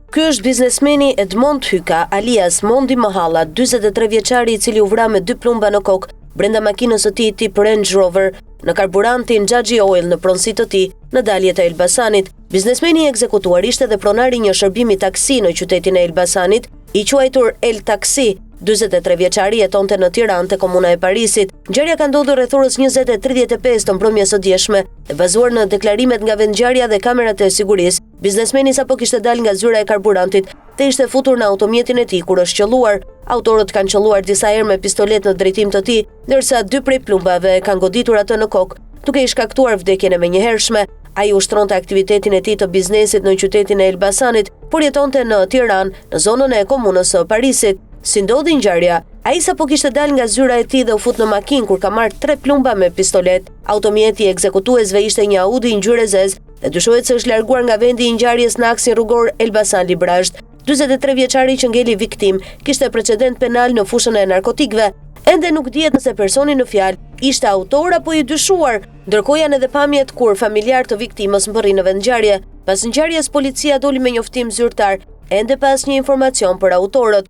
Ky është biznesmeni Edmond Hyka, alias Mondi Mahalla, 43 vjeçari i cili u vra me 2 plumba në kokë brenda makinës së tij tip Range Rover në karburantin Xhaxhi Oil në pronësi të tij në daljet e Elbasanit. Biznesmeni i ekzekutuar ishte edhe pronari i një shërbimi taksi në qytetin e Elbasanit, i quajtur El Taksi. 43 vjeçari jetonte në Tiranë te komuna e Parisit. Ngjarja ka ndodhur rreth orës 20:35 të mbrëmjes së djeshme dhe bazuar në deklarimet nga vendngjarja dhe kamerat e sigurisë, biznesmeni sapo kishte dalë nga zyra e karburantit dhe ishte futur në automjetin e tij kur është qelluar. Autorët kanë qelluar disa herë me pistolet në drejtim të tij, ndërsa 2 prej plumbave kanë goditur atë në kokë, duke i shkaktuar vdekjen e menjëhershme. Ai ushtronte aktivitetin e tij të biznesit në qytetin e Elbasanit, por jetonte në Tiranë, në zonën e komunës së Parisit. Si ndodhi ngjarja? Ai sapo kishte dalë nga zyra e tij dhe u fut në makinë kur ka marrë 3 plumba me pistolet. Automjeti i ekzekutuesve ishte një Audi ngjyrë zezë dhe dyshohet se është larguar nga vendi i ngjarjes në aksin rrugor Elbasan-Librazh. 43 vjeçari që ngeli viktim kishte precedent penal në fushën e narkotikëve. Ende nuk dihet nëse personi në fjalë ishte autor apo i dyshuar, ndërkohë janë edhe pamjet kur familjar të viktimës mbërrin në vendngjarje. Pas ngjarjes policia doli me njoftim zyrtar, ende pas një informacion për autorët.